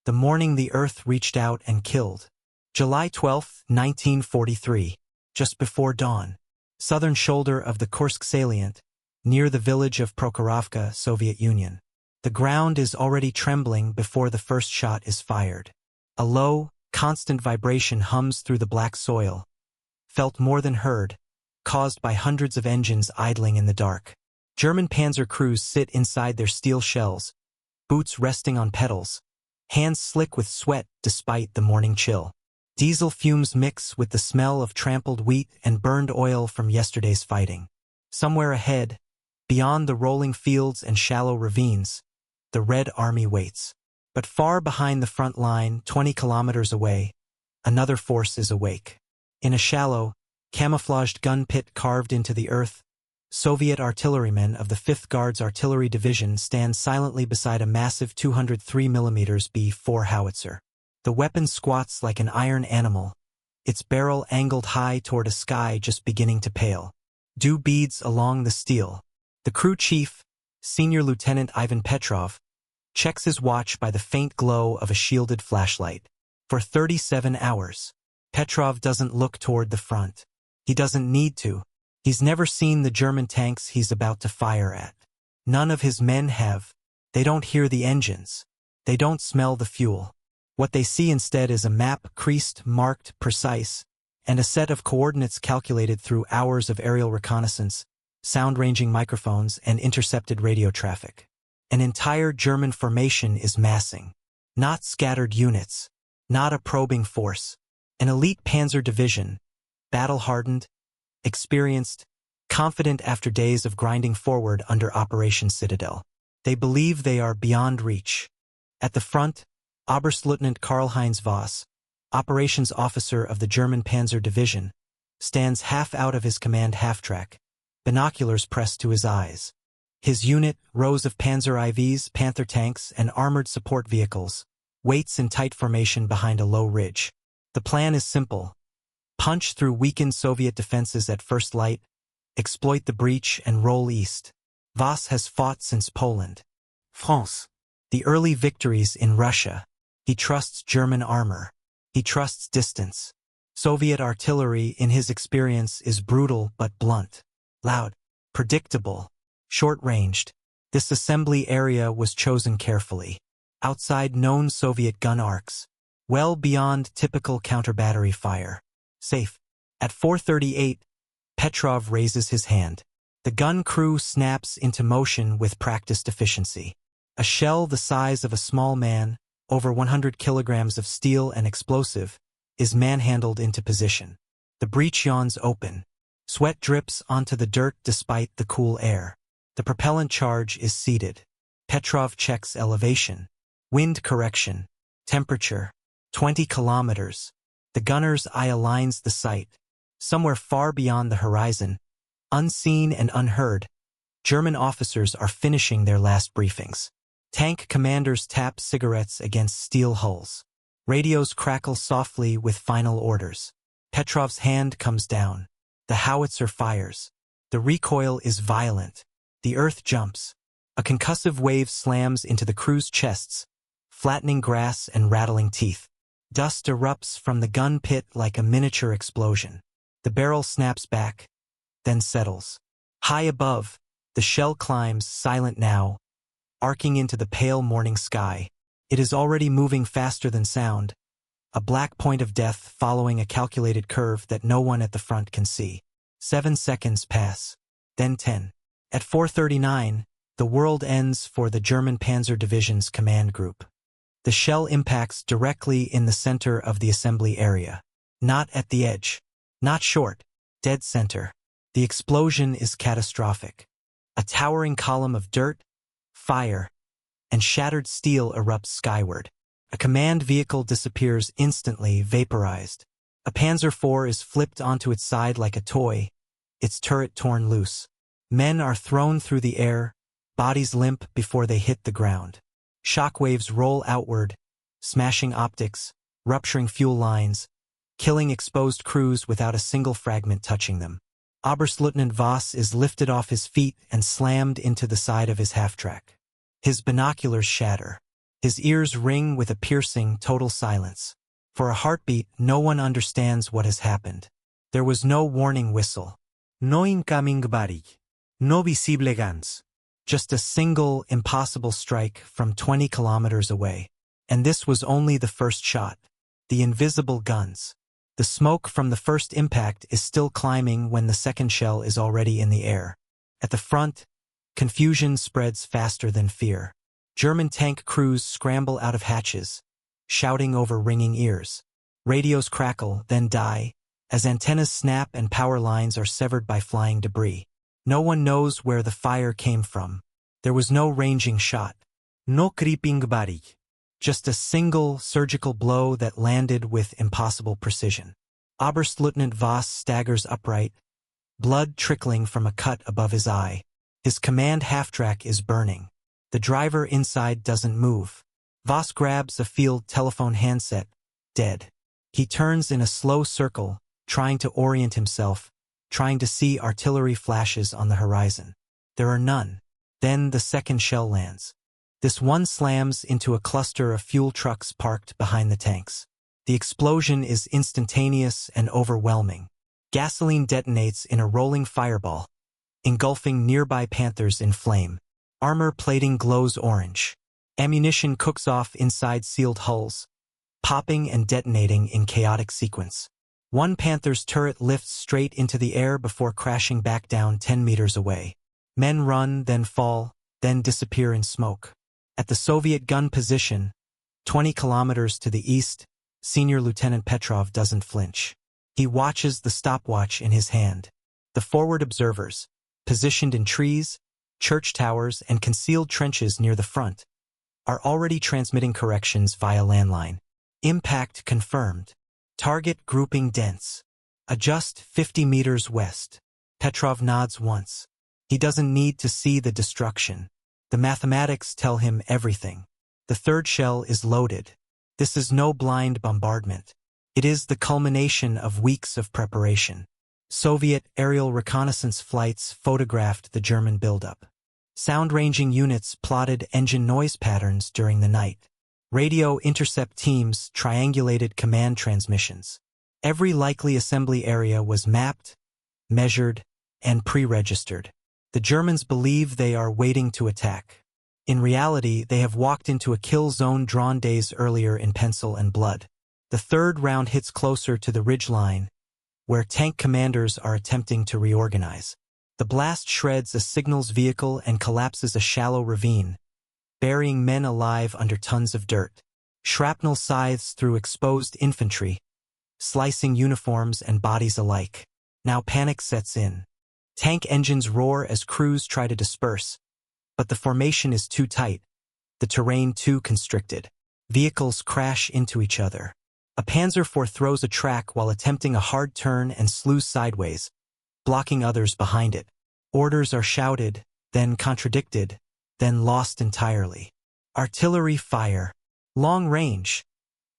the morning the Earth reached out and killed. July 12, 1943, just before dawn. Southern shoulder of the Kursk salient, near the village of Prokhorovka, Soviet Union. The ground is already trembling before the first shot is fired. A low, constant vibration hums through the black soil, felt more than heard, caused by hundreds of engines idling in the dark. German Panzer crews sit inside their steel shells, boots resting on pedals, hands slick with sweat despite the morning chill. Diesel fumes mix with the smell of trampled wheat and burned oil from yesterday's fighting. Somewhere ahead, beyond the rolling fields and shallow ravines, the Red Army waits. But far behind the front line, 20 kilometers away, another force is awake. In a shallow, camouflaged gun pit carved into the earth, Soviet artillerymen of the 5th Guards Artillery Division stand silently beside a massive 203mm B-4 howitzer. The weapon squats like an iron animal, its barrel angled high toward a sky just beginning to pale. Dew beads along the steel. The crew chief, Senior Lieutenant Ivan Petrov, checks his watch by the faint glow of a shielded flashlight. For 37 hours, Petrov doesn't look toward the front. He doesn't need to. He's never seen the German tanks he's about to fire at. None of his men have. They don't hear the engines. They don't smell the fuel. What they see instead is a map creased, marked, precise, and a set of coordinates calculated through hours of aerial reconnaissance, sound-ranging microphones, and intercepted radio traffic. An entire German formation is massing. Not scattered units. Not a probing force. An elite panzer division, battle-hardened, experienced, confident after days of grinding forward under Operation Citadel. They believe they are beyond reach. At the front, Oberstleutnant Karl-Heinz Voss, operations officer of the German Panzer Division, stands half out of his command half-track, binoculars pressed to his eyes. His unit, rows of Panzer IVs, Panther tanks, and armored support vehicles, waits in tight formation behind a low ridge. The plan is simple. Punch through weakened Soviet defenses at first light, exploit the breach, and roll east. Voss has fought since Poland. France. The early victories in Russia. He trusts German armor. He trusts distance. Soviet artillery, in his experience, is brutal but blunt. Loud. Predictable. Short-ranged. This assembly area was chosen carefully. Outside known Soviet gun arcs. Well beyond typical counter-battery fire. Safe. At 4:38, Petrov raises his hand. The gun crew snaps into motion with practiced efficiency. A shell the size of a small man, over 100 kilograms of steel and explosive, is manhandled into position. The breech yawns open. Sweat drips onto the dirt despite the cool air. The propellant charge is seated. Petrov checks elevation. Wind correction. Temperature. 20 kilometers. The gunner's eye aligns the sight. Somewhere far beyond the horizon, unseen and unheard, German officers are finishing their last briefings. Tank commanders tap cigarettes against steel hulls. Radios crackle softly with final orders. Petrov's hand comes down. The howitzer fires. The recoil is violent. The earth jumps. A concussive wave slams into the crew's chests, flattening grass and rattling teeth. Dust erupts from the gun pit like a miniature explosion. The barrel snaps back, then settles. High above, the shell climbs, silent now, arcing into the pale morning sky. It is already moving faster than sound, a black point of death following a calculated curve that no one at the front can see. 7 seconds pass, then 10. At 4:39, the world ends for the German Panzer Division's command group. The shell impacts directly in the center of the assembly area. Not at the edge. Not short. Dead center. The explosion is catastrophic. A towering column of dirt, fire, and shattered steel erupts skyward. A command vehicle disappears instantly, vaporized. A Panzer IV is flipped onto its side like a toy, its turret torn loose. Men are thrown through the air, bodies limp before they hit the ground. Shockwaves roll outward, smashing optics, rupturing fuel lines, killing exposed crews without a single fragment touching them. Oberstleutnant Voss is lifted off his feet and slammed into the side of his half-track. His binoculars shatter. His ears ring with a piercing, total silence. For a heartbeat, no one understands what has happened. There was no warning whistle. No incoming barrage. No visible guns. Just a single, impossible strike from 20 kilometers away. And this was only the first shot. The invisible guns. The smoke from the first impact is still climbing when the second shell is already in the air. At the front, confusion spreads faster than fear. German tank crews scramble out of hatches, shouting over ringing ears. Radios crackle, then die, as antennas snap and power lines are severed by flying debris. No one knows where the fire came from. There was no ranging shot. No creeping barrage. Just a single surgical blow that landed with impossible precision. Oberstleutnant Voss staggers upright, blood trickling from a cut above his eye. His command half-track is burning. The driver inside doesn't move. Voss grabs a field telephone handset, dead. He turns in a slow circle, trying to orient himself, trying to see artillery flashes on the horizon. There are none. Then the second shell lands. This one slams into a cluster of fuel trucks parked behind the tanks. The explosion is instantaneous and overwhelming. Gasoline detonates in a rolling fireball, engulfing nearby Panthers in flame. Armor plating glows orange. Ammunition cooks off inside sealed hulls, popping and detonating in chaotic sequence. One Panther's turret lifts straight into the air before crashing back down 10 meters away. Men run, then fall, then disappear in smoke. At the Soviet gun position, 20 kilometers to the east, Senior Lieutenant Petrov doesn't flinch. He watches the stopwatch in his hand. The forward observers, positioned in trees, church towers, and concealed trenches near the front, are already transmitting corrections via landline. Impact confirmed. Target grouping dense. Adjust 50 meters west. Petrov nods once. He doesn't need to see the destruction. The mathematics tell him everything. The third shell is loaded. This is no blind bombardment. It is the culmination of weeks of preparation. Soviet aerial reconnaissance flights photographed the German buildup. Sound-ranging units plotted engine noise patterns during the night. Radio intercept teams triangulated command transmissions. Every likely assembly area was mapped, measured, and pre-registered. The Germans believe they are waiting to attack. In reality, they have walked into a kill zone drawn days earlier in pencil and blood. The third round hits closer to the ridgeline, where tank commanders are attempting to reorganize. The blast shreds a signals vehicle and collapses a shallow ravine, burying men alive under tons of dirt. Shrapnel scythes through exposed infantry, slicing uniforms and bodies alike. Now panic sets in. Tank engines roar as crews try to disperse, but the formation is too tight, the terrain too constricted. Vehicles crash into each other. A Panzer IV throws a track while attempting a hard turn and slews sideways, blocking others behind it. Orders are shouted, then contradicted, then lost entirely. Artillery fire. Long range.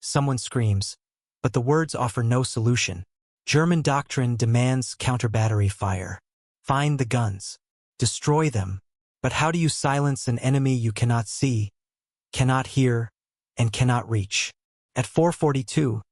Someone screams, but the words offer no solution. German doctrine demands counter-battery fire. Find the guns. Destroy them. But how do you silence an enemy you cannot see, cannot hear, and cannot reach? At 4:42,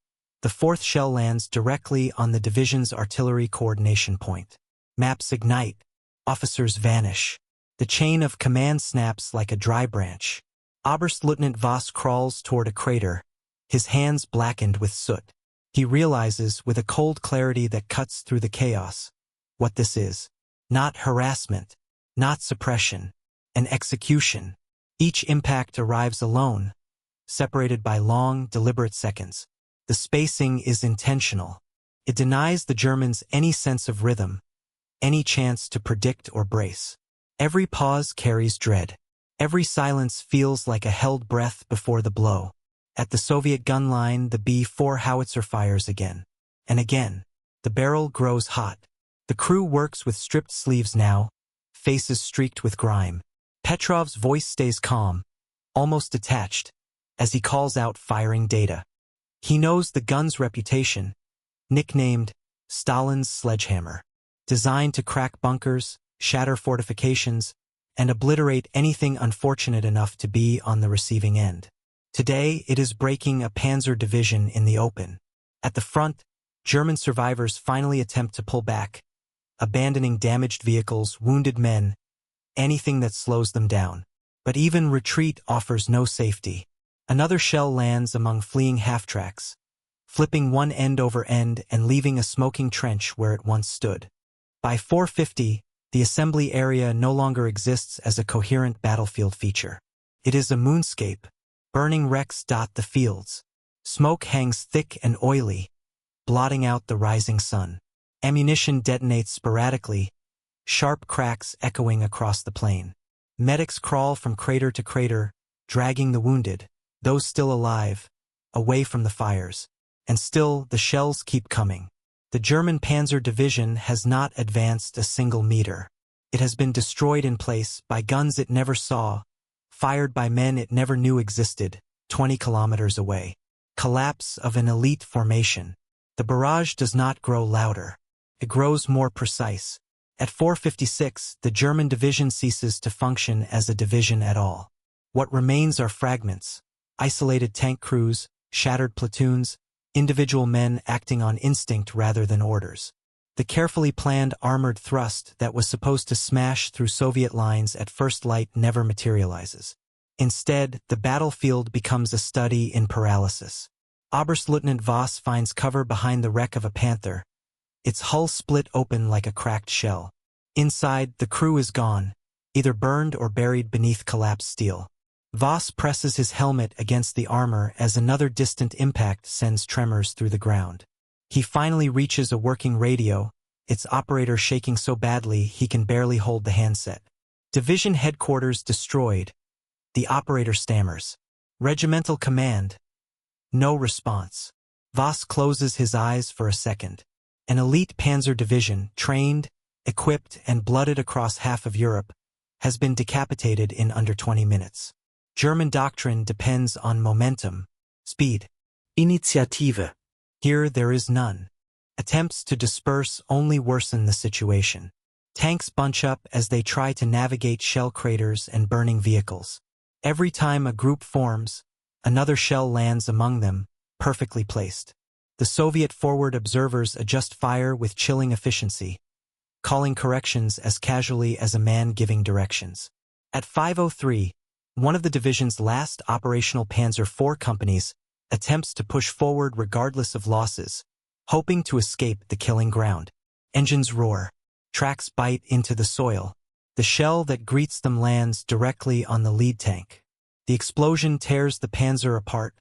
the fourth shell lands directly on the division's artillery coordination point. Maps ignite. Officers vanish. The chain of command snaps like a dry branch. Oberstleutnant Voss crawls toward a crater, his hands blackened with soot. He realizes, with a cold clarity that cuts through the chaos, what this is. Not harassment, not suppression, an execution. Each impact arrives alone, separated by long, deliberate seconds. The spacing is intentional. It denies the Germans any sense of rhythm, any chance to predict or brace. Every pause carries dread. Every silence feels like a held breath before the blow. At the Soviet gun line, the B-4 howitzer fires again. And again. The barrel grows hot. The crew works with stripped sleeves now, faces streaked with grime. Petrov's voice stays calm, almost detached, as he calls out firing data. He knows the gun's reputation, nicknamed Stalin's sledgehammer, designed to crack bunkers, shatter fortifications, and obliterate anything unfortunate enough to be on the receiving end. Today, it is breaking a Panzer division in the open. At the front, German survivors finally attempt to pull back, abandoning damaged vehicles, wounded men, anything that slows them down. But even retreat offers no safety. Another shell lands among fleeing half-tracks, flipping one end over end and leaving a smoking trench where it once stood. By 4:50, the assembly area no longer exists as a coherent battlefield feature. It is a moonscape. Burning wrecks dot the fields. Smoke hangs thick and oily, blotting out the rising sun. Ammunition detonates sporadically, sharp cracks echoing across the plain. Medics crawl from crater to crater, dragging the wounded, those still alive, away from the fires. And still, the shells keep coming. The German Panzer division has not advanced a single meter. It has been destroyed in place by guns it never saw, fired by men it never knew existed, 20 kilometers away. Collapse of an elite formation. The barrage does not grow louder. It grows more precise. At 4:56, the German division ceases to function as a division at all. What remains are fragments, isolated tank crews, shattered platoons, individual men acting on instinct rather than orders. The carefully planned armored thrust that was supposed to smash through Soviet lines at first light never materializes. Instead, the battlefield becomes a study in paralysis. Oberstleutnant Voss finds cover behind the wreck of a Panther, its hull split open like a cracked shell. Inside, the crew is gone, either burned or buried beneath collapsed steel. Voss presses his helmet against the armor as another distant impact sends tremors through the ground. He finally reaches a working radio, its operator shaking so badly he can barely hold the handset. Division headquarters destroyed. The operator stammers. Regimental command. No response. Voss closes his eyes for a second. An elite Panzer division, trained, equipped, and blooded across half of Europe, has been decapitated in under 20 minutes. German doctrine depends on momentum, speed, Initiative. Here there is none. Attempts to disperse only worsen the situation. Tanks bunch up as they try to navigate shell craters and burning vehicles. Every time a group forms, another shell lands among them, perfectly placed. The Soviet forward observers adjust fire with chilling efficiency, calling corrections as casually as a man giving directions. At 5:03, one of the division's last operational Panzer IV companies attempts to push forward regardless of losses, hoping to escape the killing ground. Engines roar. Tracks bite into the soil. The shell that greets them lands directly on the lead tank. The explosion tears the Panzer apart,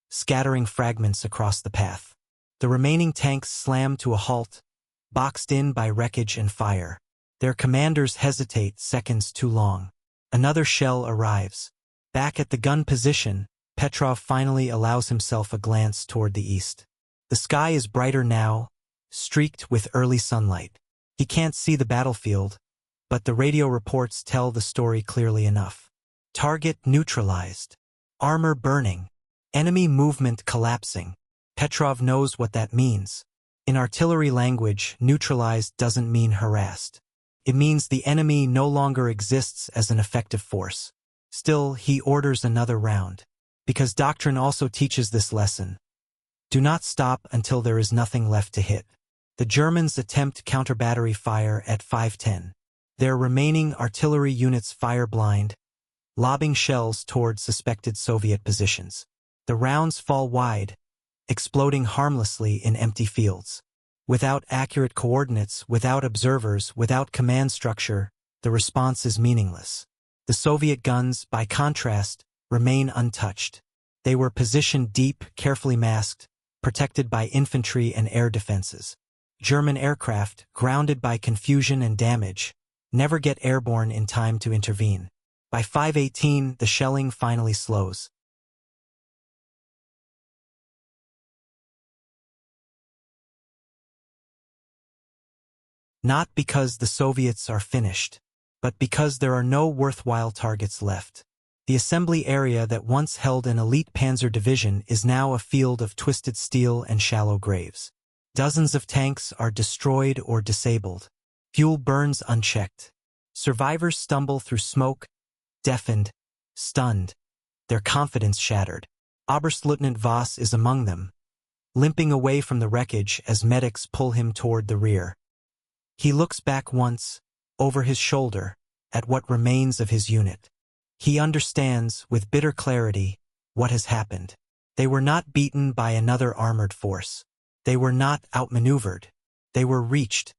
scattering fragments across the path. The remaining tanks slam to a halt, boxed in by wreckage and fire. Their commanders hesitate seconds too long. Another shell arrives. Back at the gun position, Petrov finally allows himself a glance toward the east. The sky is brighter now, streaked with early sunlight. He can't see the battlefield, but the radio reports tell the story clearly enough. Target neutralized. Armor burning. Enemy movement collapsing. Petrov knows what that means. In artillery language, neutralized doesn't mean harassed. It means the enemy no longer exists as an effective force. Still, he orders another round. Because doctrine also teaches this lesson. Do not stop until there is nothing left to hit. The Germans attempt counter-battery fire at 5:10. Their remaining artillery units fire blind, lobbing shells toward suspected Soviet positions. The rounds fall wide, exploding harmlessly in empty fields. Without accurate coordinates, without observers, without command structure, the response is meaningless. The Soviet guns, by contrast, remain untouched. They were positioned deep, carefully masked, protected by infantry and air defenses. German aircraft, grounded by confusion and damage, never get airborne in time to intervene. By 5:18, the shelling finally slows. Not because the Soviets are finished, but because there are no worthwhile targets left. The assembly area that once held an elite Panzer division is now a field of twisted steel and shallow graves. Dozens of tanks are destroyed or disabled. Fuel burns unchecked. Survivors stumble through smoke, deafened, stunned, their confidence shattered. Oberstleutnant Voss is among them, limping away from the wreckage as medics pull him toward the rear. He looks back once, over his shoulder, at what remains of his unit. He understands, with bitter clarity, what has happened. They were not beaten by another armored force. They were not outmaneuvered. They were reached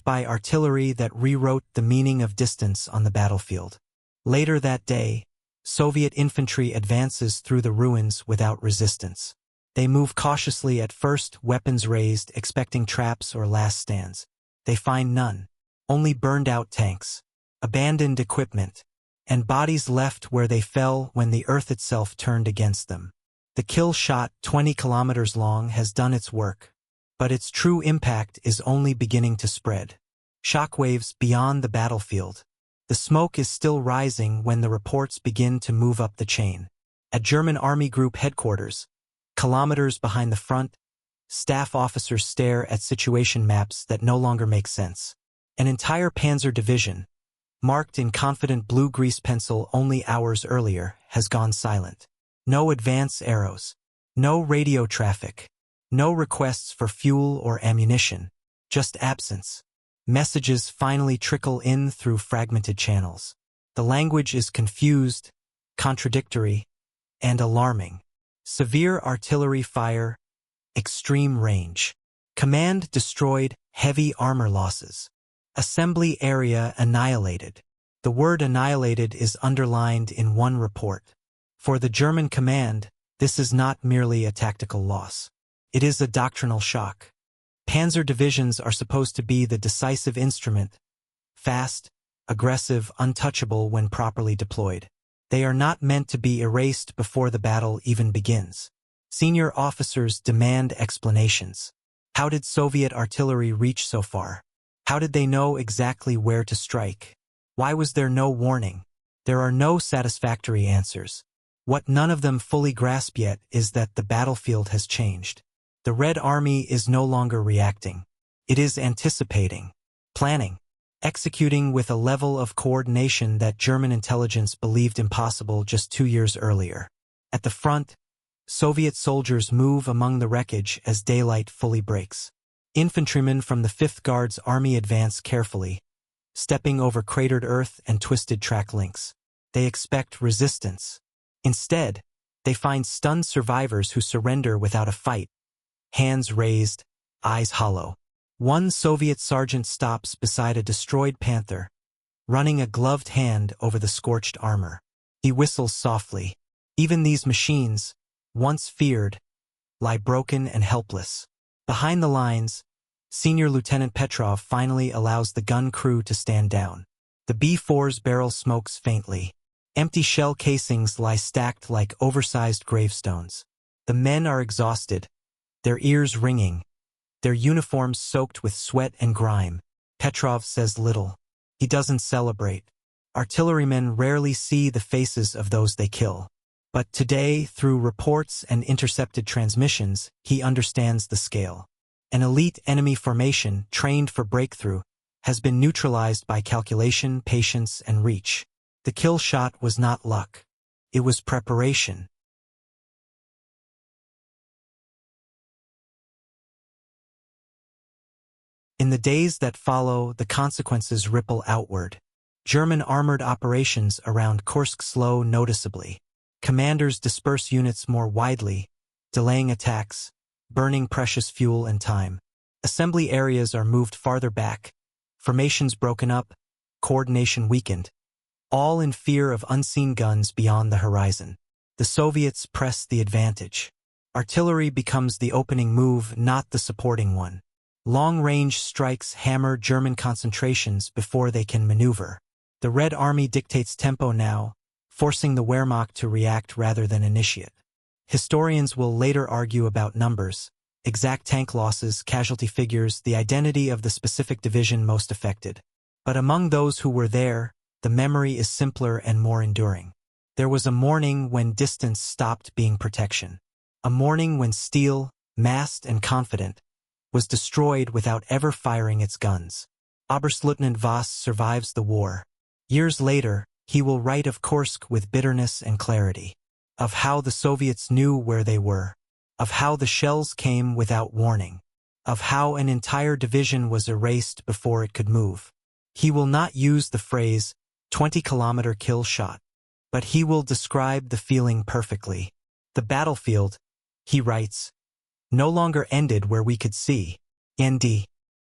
by artillery that rewrote the meaning of distance on the battlefield. Later that day, Soviet infantry advances through the ruins without resistance. They move cautiously at first, weapons raised, expecting traps or last stands. They find none, only burned-out tanks, abandoned equipment, and bodies left where they fell when the earth itself turned against them. The kill shot, 20 kilometers long, has done its work, but its true impact is only beginning to spread. Shockwaves beyond the battlefield. The smoke is still rising when the reports begin to move up the chain. At German Army Group headquarters, kilometers behind the front, staff officers stare at situation maps that no longer make sense. An entire panzer division, marked in confident blue grease pencil only hours earlier, has gone silent. No advance arrows, no radio traffic, no requests for fuel or ammunition, just absence. Messages finally trickle in through fragmented channels. The language is confused, contradictory, and alarming. Severe artillery fire, extreme range. Command destroyed, heavy armor losses. Assembly area annihilated. The word annihilated is underlined in one report. For the German command, this is not merely a tactical loss. It is a doctrinal shock. Panzer divisions are supposed to be the decisive instrument, fast, aggressive, untouchable when properly deployed. They are not meant to be erased before the battle even begins. Senior officers demand explanations. How did Soviet artillery reach so far? How did they know exactly where to strike? Why was there no warning? There are no satisfactory answers. What none of them fully grasp yet is that the battlefield has changed. The Red Army is no longer reacting. It is anticipating, planning, executing with a level of coordination that German intelligence believed impossible just 2 years earlier. At the front, Soviet soldiers move among the wreckage as daylight fully breaks. Infantrymen from the 5th Guards Army advance carefully, stepping over cratered earth and twisted track links. They expect resistance. Instead, they find stunned survivors who surrender without a fight. Hands raised, eyes hollow. One Soviet sergeant stops beside a destroyed Panther, running a gloved hand over the scorched armor. He whistles softly. Even these machines, once feared, lie broken and helpless. Behind the lines, Senior Lieutenant Petrov finally allows the gun crew to stand down. The B-4's barrel smokes faintly. Empty shell casings lie stacked like oversized gravestones. The men are exhausted, their ears ringing, their uniforms soaked with sweat and grime. Petrov says little. He doesn't celebrate. Artillerymen rarely see the faces of those they kill. But today, through reports and intercepted transmissions, he understands the scale. An elite enemy formation, trained for breakthrough, has been neutralized by calculation, patience, and reach. The kill shot was not luck. It was preparation. In the days that follow, the consequences ripple outward. German armored operations around Kursk slow noticeably. Commanders disperse units more widely, delaying attacks, burning precious fuel and time. Assembly areas are moved farther back, formations broken up, coordination weakened, all in fear of unseen guns beyond the horizon. The Soviets press the advantage. Artillery becomes the opening move, not the supporting one. Long-range strikes hammer German concentrations before they can maneuver. The Red Army dictates tempo now, forcing the Wehrmacht to react rather than initiate. Historians will later argue about numbers, exact tank losses, casualty figures, the identity of the specific division most affected. But among those who were there, the memory is simpler and more enduring. There was a morning when distance stopped being protection. A morning when steel, massed and confident, was destroyed without ever firing its guns. Oberstleutnant Voss survives the war. Years later, he will write of Kursk with bitterness and clarity. of how the Soviets knew where they were, of how the shells came without warning, of how an entire division was erased before it could move. He will not use the phrase 20-kilometer kill shot, but he will describe the feeling perfectly. The battlefield, he writes, no longer ended where we could see. ND.